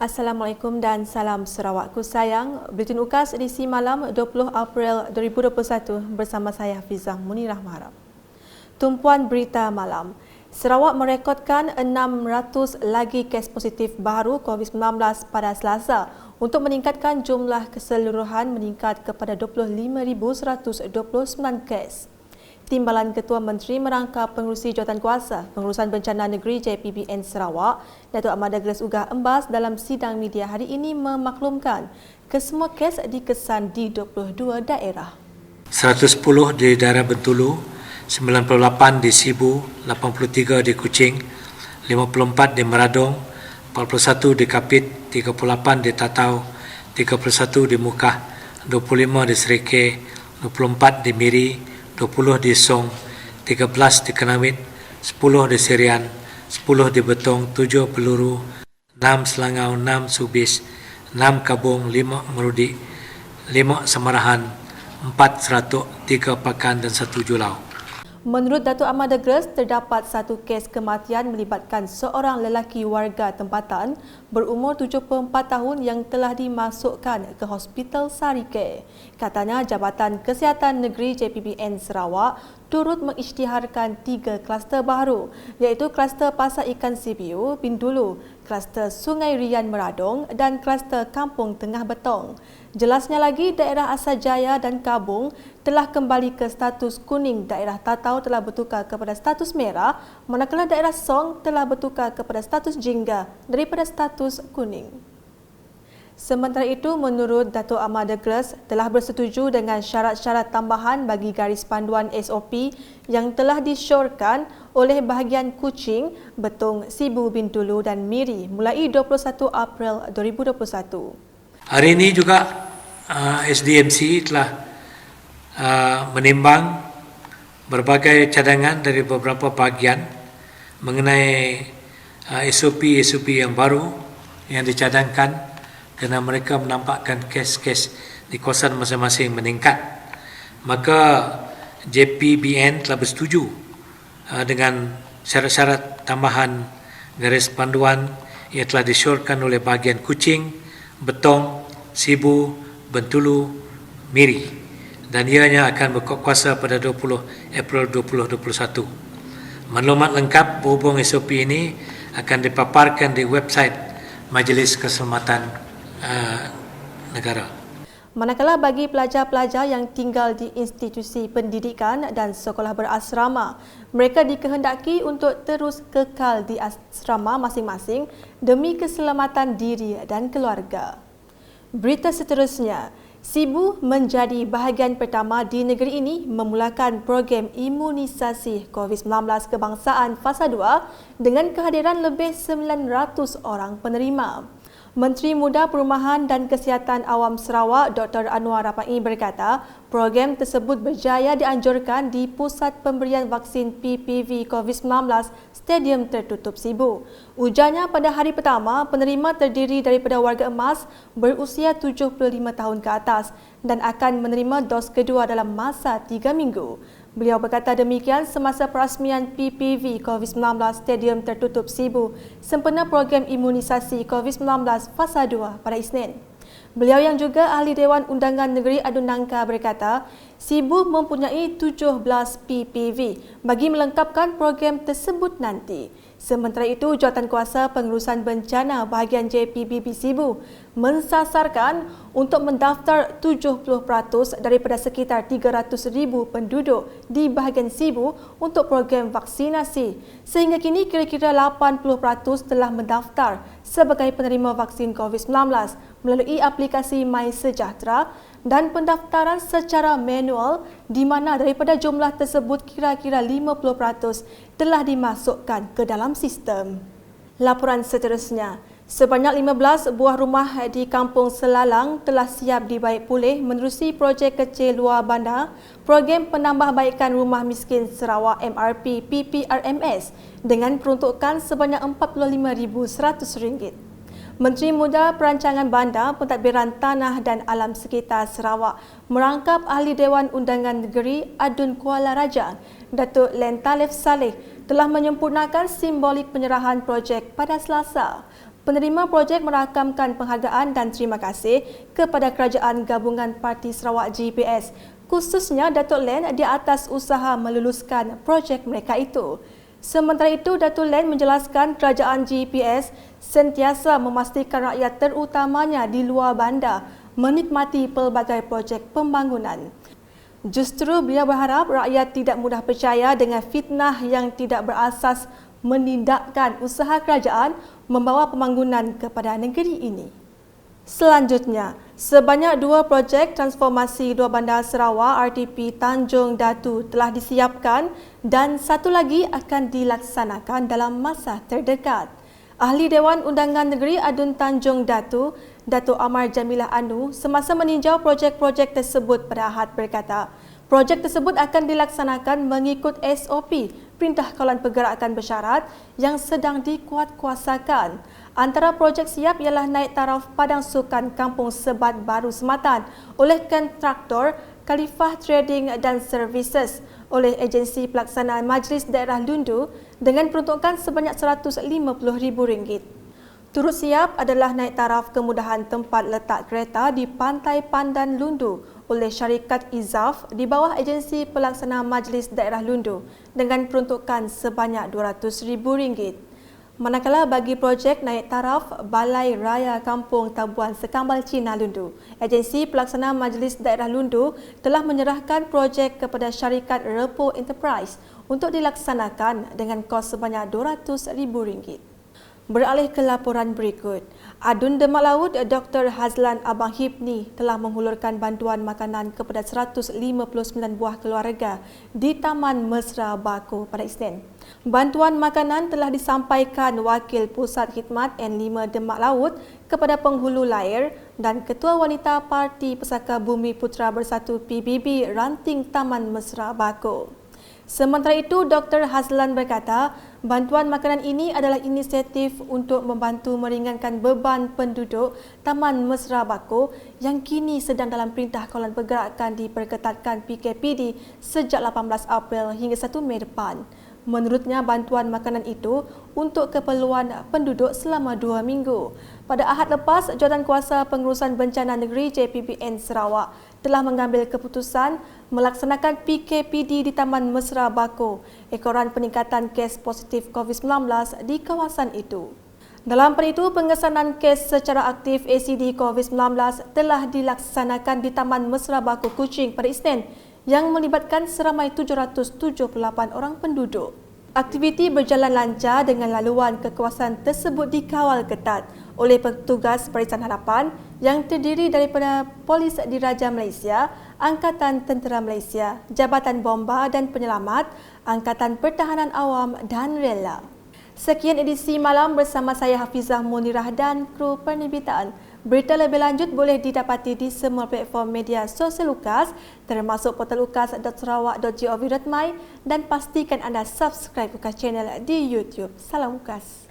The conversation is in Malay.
Assalamualaikum dan salam Sarawakku sayang. Buletin UKAS edisi malam 20 April 2021 bersama saya Hafizah Munirah Maharap. Tumpuan berita malam. Sarawak merekodkan 600 lagi kes positif baru COVID-19 pada Selasa untuk meningkatkan jumlah keseluruhan meningkat kepada 25,129 kes. Timbalan Ketua Menteri Merangkap Pengerusi Jawatankuasa Pengurusan Bencana Negeri JPBN Sarawak, Datuk Ahmad Douglas Ugah Embas dalam sidang media hari ini memaklumkan kesemua kes dikesan di 22 daerah. 110 di daerah Bentulu, 98 di Sibu, 83 di Kuching, 54 di Meradong, 41 di Kapit, 38 di Tatau, 31 di Mukah, 25 di Serike, 24 di Miri, 20 di Song, 13 di Kenawit, 10 di Sirian, 10 di Betong, 7 Peluru, 6 Selangau, 6 Subis, 6 Kabung, 5 Merudi, 5 Samarahan, 4 Seratuk, 3 Pakan dan 1 Julau. Menurut Datuk Ahmad Douglas, terdapat satu kes kematian melibatkan seorang lelaki warga tempatan berumur 74 tahun yang telah dimasukkan ke Hospital Sarike. Katanya Jabatan Kesihatan Negeri JPBN Sarawak turut mengisytiharkan 3 kluster baru iaitu kluster Pasar Ikan Sibiu, Bintulu, kluster Sungai Rian Meradong dan kluster Kampung Tengah Betong. Jelasnya lagi, daerah Asajaya dan Kabung telah kembali ke status kuning, daerah Tatau telah bertukar kepada status merah, manakala daerah Song telah bertukar kepada status jingga daripada status kuning. Sementara itu, menurut Datuk Ahmad Douglas, telah bersetuju dengan syarat-syarat tambahan bagi garis panduan SOP yang telah disyorkan oleh bahagian Kuching, Betong, Sibu, Bintulu dan Miri mulai 21 April 2021. Hari ini juga SDMC telah menimbang berbagai cadangan dari beberapa bahagian mengenai SOP yang baru yang dicadangkan kerana mereka menampakkan kes-kes di kawasan masing-masing meningkat. Maka JPBN telah bersetuju dengan syarat-syarat tambahan garis panduan yang telah disyorkan oleh bahagian Kuching, Betong, Sibu, Bentulu, Miri dan ianya akan berkuasa pada 20 April 2021. Maklumat lengkap berhubung SOP ini akan dipaparkan di website Majlis Keselamatan Negara. Manakala bagi pelajar-pelajar yang tinggal di institusi pendidikan dan sekolah berasrama, mereka dikehendaki untuk terus kekal di asrama masing-masing demi keselamatan diri dan keluarga. Berita seterusnya, Sibu menjadi bahagian pertama di negeri ini memulakan program imunisasi COVID-19 kebangsaan Fasa 2 dengan kehadiran lebih 900 orang penerima. Menteri Muda Perumahan dan Kesihatan Awam Sarawak Dr. Anwar Rapai berkata, program tersebut berjaya dianjurkan di Pusat Pemberian Vaksin PPV COVID-19 Stadium Tertutup Sibu. Ujarnya pada hari pertama, penerima terdiri daripada warga emas berusia 75 tahun ke atas dan akan menerima dos kedua dalam masa 3 minggu. Beliau berkata demikian semasa perasmian PPV COVID-19 Stadium Tertutup Sibu sempena program imunisasi COVID-19 Fasa 2 pada Isnin. Beliau yang juga Ahli Dewan Undangan Negeri Adun Nangka berkata, Sibu mempunyai 17 PPV bagi melengkapkan program tersebut nanti. Sementara itu, Jawatankuasa Pengurusan Bencana bahagian JPBB Sibu mensasarkan untuk mendaftar 70% daripada sekitar 300,000 penduduk di bahagian Sibu untuk program vaksinasi. Sehingga kini kira-kira 80% telah mendaftar sebagai penerima vaksin COVID-19 melalui aplikasi MySejahtera dan pendaftaran secara manual di mana daripada jumlah tersebut kira-kira 50% telah dimasukkan ke dalam sistem. Laporan seterusnya, sebanyak 15 buah rumah di Kampung Selalang telah siap dibaik pulih menerusi projek kecil luar bandar program penambahbaikan rumah miskin Sarawak MRP PPRMS dengan peruntukan sebanyak RM45,100. Menteri Muda Perancangan Bandar, Pentadbiran Tanah dan Alam Sekitar Sarawak merangkap Ahli Dewan Undangan Negeri Adun Kuala Raja, Datuk Len Talif Saleh telah menyempurnakan simbolik penyerahan projek pada Selasa. Penerima projek merakamkan penghargaan dan terima kasih kepada Kerajaan Gabungan Parti Sarawak GPS, khususnya Datuk Len di atas usaha meluluskan projek mereka itu. Sementara itu, Datuk Len menjelaskan Kerajaan GPS sentiasa memastikan rakyat terutamanya di luar bandar menikmati pelbagai projek pembangunan. Justru beliau berharap rakyat tidak mudah percaya dengan fitnah yang tidak berasas menindakkan usaha kerajaan membawa pembangunan kepada negeri ini. Selanjutnya, sebanyak 2 projek transformasi luar bandar Sarawak RTP Tanjung Datu telah disiapkan dan satu lagi akan dilaksanakan dalam masa terdekat. Ahli Dewan Undangan Negeri Adun Tanjung Datu, Datuk Amar Jamilah Anu, semasa meninjau projek-projek tersebut pada Ahad berkata, projek tersebut akan dilaksanakan mengikut SOP Perintah Kawalan Pergerakan Bersyarat yang sedang dikuatkuasakan. Antara projek siap ialah naik taraf Padang Sukan Kampung Sebat Baru Sematan oleh kontraktor Khalifah Trading dan Services oleh agensi pelaksanaan Majlis Daerah Lundu dengan peruntukan sebanyak RM150,000. Turut siap adalah naik taraf kemudahan tempat letak kereta di Pantai Pandan Lundu oleh syarikat Izaf di bawah agensi pelaksana Majlis Daerah Lundu dengan peruntukan sebanyak RM200,000. Manakala bagi projek naik taraf Balai Raya Kampung Tabuan Sekambal Cina Lundu, agensi pelaksana Majlis Daerah Lundu telah menyerahkan projek kepada syarikat Repo Enterprise untuk dilaksanakan dengan kos sebanyak RM200,000. Beralih ke laporan berikut, Adun Demak Laut Dr. Hazlan Abang Hipni telah menghulurkan bantuan makanan kepada 159 buah keluarga di Taman Mesra Bako pada Isnin. Bantuan makanan telah disampaikan Wakil Pusat Khidmat N5 Demak Laut kepada penghulu layar dan Ketua Wanita Parti Pesaka Bumi Putra Bersatu PBB Ranting Taman Mesra Bako. Sementara itu, Dr. Hazlan berkata, bantuan makanan ini adalah inisiatif untuk membantu meringankan beban penduduk Taman Mesra Bako yang kini sedang dalam Perintah Kawalan Pergerakan diperketatkan PKPD sejak 18 April hingga 1 Mei depan. Menurutnya, bantuan makanan itu untuk keperluan penduduk selama 2 minggu. Pada Ahad lepas, Jawatankuasa Pengurusan Bencana Negeri JPBN Sarawak telah mengambil keputusan melaksanakan PKPD di Taman Mesra Bako, ekoran peningkatan kes positif COVID-19 di kawasan itu. Dalam pada itu, pengesanan kes secara aktif ACD COVID-19 telah dilaksanakan di Taman Mesra Bako Kuching pada Isnin yang melibatkan seramai 778 orang penduduk. Aktiviti berjalan lancar dengan laluan ke kawasan tersebut dikawal ketat oleh petugas Barisan Harapan yang terdiri daripada Polis Diraja Malaysia, Angkatan Tentera Malaysia, Jabatan Bomba dan Penyelamat, Angkatan Pertahanan Awam dan Rela. Sekian edisi malam bersama saya Hafizah Munirah dan kru penerbitan. Berita lebih lanjut boleh didapati di semua platform media sosial UKAS termasuk portal ukas.sarawak.gov.my dan pastikan anda subscribe UKAS channel di YouTube. Salam UKAS.